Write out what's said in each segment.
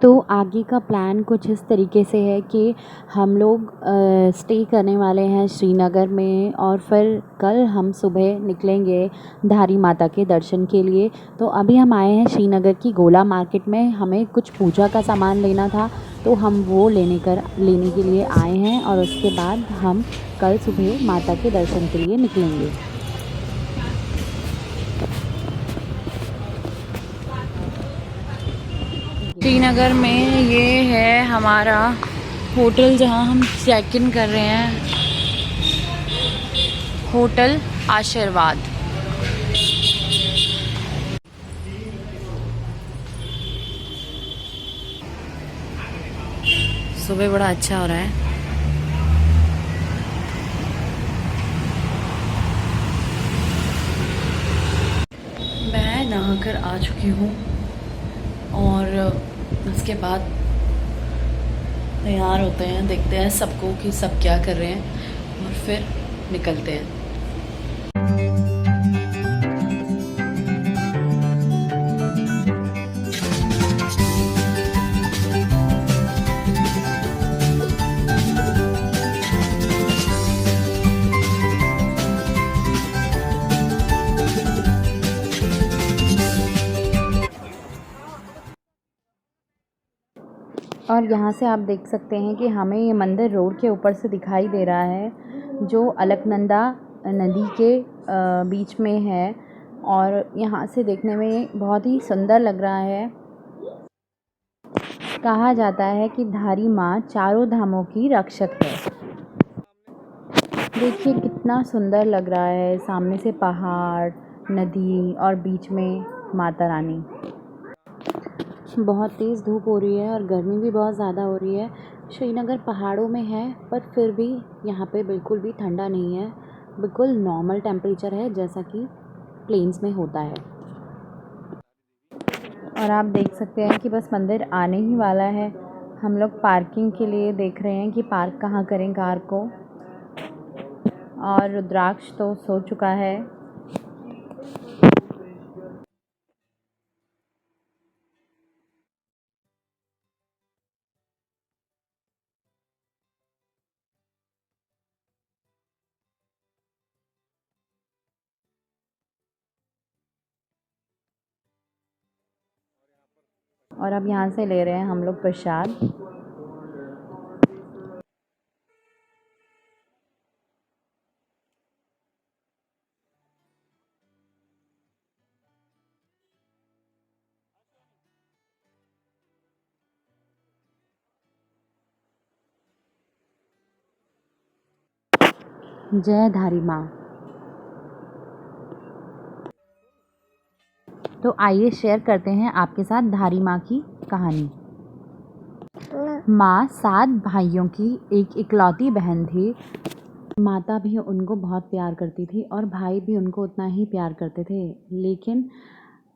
तो आगे का प्लान कुछ इस तरीके से है कि हम लोग स्टे करने वाले हैं श्रीनगर में और फिर कल हम सुबह निकलेंगे धारी माता के दर्शन के लिए। तो अभी हम आए हैं श्रीनगर की गोला मार्केट में, हमें कुछ पूजा का सामान लेना था तो हम वो लेने के लिए आए हैं और उसके बाद हम कल सुबह माता के दर्शन के लिए निकलेंगे। श्रीनगर में ये है हमारा होटल जहाँ हम चेक इन कर रहे हैं, होटल आशीर्वाद। सुबह बड़ा अच्छा हो रहा है। मैं नहाकर आ चुकी हूँ और उसके बाद तैयार होते हैं, देखते हैं सबको कि सब क्या कर रहे हैं और फिर निकलते हैं। और यहाँ से आप देख सकते हैं कि हमें ये मंदिर रोड के ऊपर से दिखाई दे रहा है, जो अलकनंदा नदी के बीच में है और यहाँ से देखने में बहुत ही सुंदर लग रहा है। कहा जाता है कि धारी माँ चारों धामों की रक्षक है। देखिए कितना सुंदर लग रहा है, सामने से पहाड़, नदी और बीच में माता रानी। बहुत तेज़ धूप हो रही है और गर्मी भी बहुत ज़्यादा हो रही है। श्रीनगर पहाड़ों में है पर फिर भी यहाँ पे बिल्कुल भी ठंडा नहीं है, बिल्कुल नॉर्मल टेम्परेचर है जैसा कि प्लेन्स में होता है। और आप देख सकते हैं कि बस मंदिर आने ही वाला है। हम लोग पार्किंग के लिए देख रहे हैं कि पार्क कहाँ करें कार को। और रुद्राक्ष तो सो चुका है। और अब यहाँ से ले रहे हैं हम लोग प्रसाद। जय धारी माँ। तो आइए शेयर करते हैं आपके साथ धारी माँ की कहानी। माँ 7 भाइयों की एक इकलौती बहन थी। माता भी उनको बहुत प्यार करती थी और भाई भी उनको उतना ही प्यार करते थे, लेकिन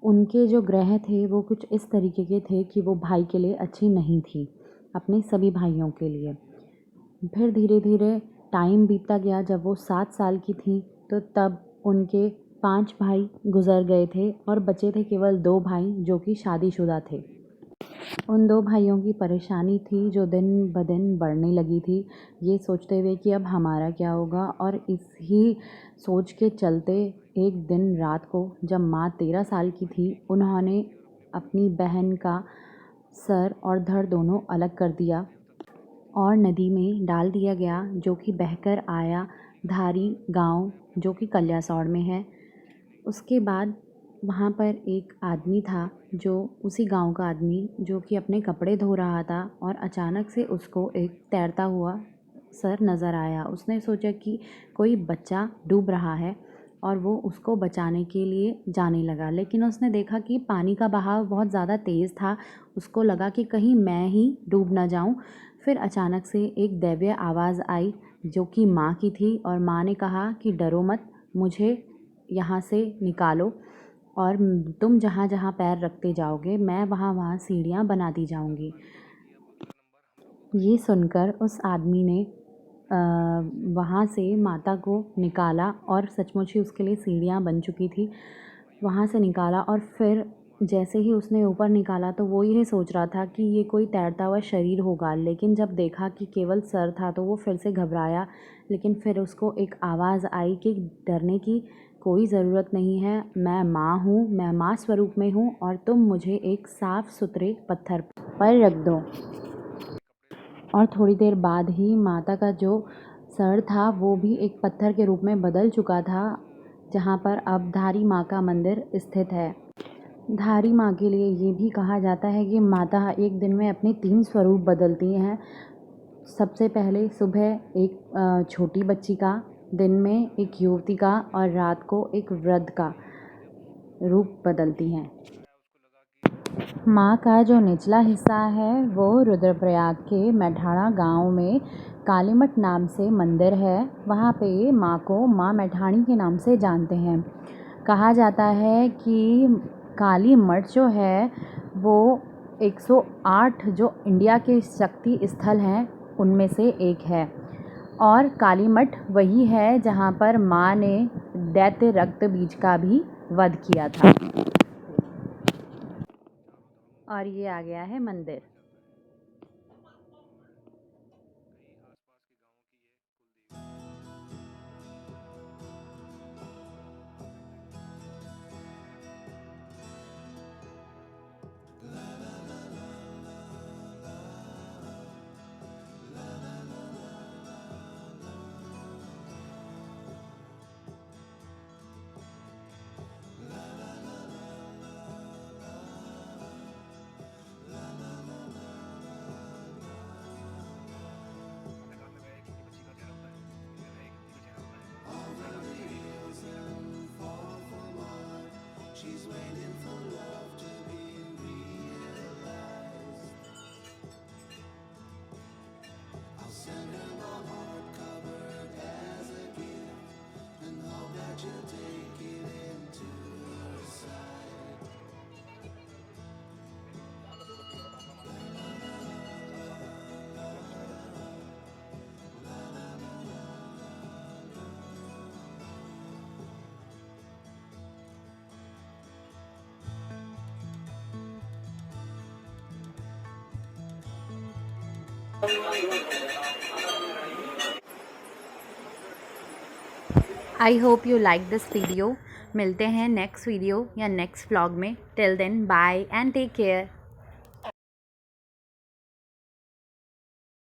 उनके जो ग्रह थे वो कुछ इस तरीके के थे कि वो भाई के लिए अच्छी नहीं थी, अपने सभी भाइयों के लिए। फिर धीरे धीरे टाइम बीतता गया। जब वो 7 साल की थी तो तब उनके 5 भाई गुज़र गए थे और बचे थे केवल 2 भाई जो कि शादीशुदा थे। उन 2 भाइयों की परेशानी थी जो दिन ब दिन बढ़ने लगी थी, ये सोचते हुए कि अब हमारा क्या होगा। और इस ही सोच के चलते एक दिन रात को जब माँ 13 साल की थी, उन्होंने अपनी बहन का सर और धड़ दोनों अलग कर दिया और नदी में डाल दिया गया, जो कि बहकर आया धारी गांव, जो कि कल्यासौड़ में है। उसके बाद वहाँ पर एक आदमी था, जो उसी गांव का आदमी, जो कि अपने कपड़े धो रहा था और अचानक से उसको एक तैरता हुआ सर नज़र आया। उसने सोचा कि कोई बच्चा डूब रहा है और वो उसको बचाने के लिए जाने लगा, लेकिन उसने देखा कि पानी का बहाव बहुत ज़्यादा तेज़ था। उसको लगा कि कहीं मैं ही डूब ना जाऊं। फिर अचानक से एक दैवीय आवाज़ आई, जो कि माँ की थी, और माँ ने कहा कि डरो मत, मुझे यहाँ से निकालो और तुम जहाँ जहाँ पैर रखते जाओगे मैं वहाँ वहाँ सीढ़ियाँ बनाती जाऊँगी। ये सुनकर उस आदमी ने वहाँ से माता को निकाला और सचमुच ही उसके लिए सीढ़ियाँ बन चुकी थी। वहाँ से निकाला और फिर जैसे ही उसने ऊपर निकाला तो वो ये सोच रहा था कि ये कोई तैरता हुआ शरीर होगा, लेकिन जब देखा कि केवल सर था तो वो फिर से घबराया। लेकिन फिर उसको एक आवाज़ आई कि डरने की कोई ज़रूरत नहीं है, मैं माँ हूँ, मैं माँ स्वरूप में हूँ और तुम मुझे एक साफ़ सुथरे पत्थर पर रख दो। और थोड़ी देर बाद ही माता का जो सर था वो भी एक पत्थर के रूप में बदल चुका था, जहाँ पर अब धारी माँ का मंदिर स्थित है। धारी माँ के लिए ये भी कहा जाता है कि माता एक दिन में अपने 3 स्वरूप बदलती हैं। सबसे पहले सुबह एक छोटी बच्ची का, दिन में एक युवती का और रात को एक वृद्ध का रूप बदलती हैं। माँ का जो निचला हिस्सा है वो रुद्रप्रयाग के मैठाणा गांव में कालीमठ नाम से मंदिर है। वहाँ पे माँ को माँ मैठाणी के नाम से जानते हैं। कहा जाता है कि काली मठ जो है वो 108 जो इंडिया के शक्ति स्थल हैं उनमें से एक है। और काली मठ वही है जहाँ पर माँ ने दैत्य रक्त बीज का भी वध किया था। और ये आ गया है मंदिर। I hope you like this video. मिलते हैं नेक्स्ट वीडियो या नेक्स्ट व्लॉग में। Till then bye and take care.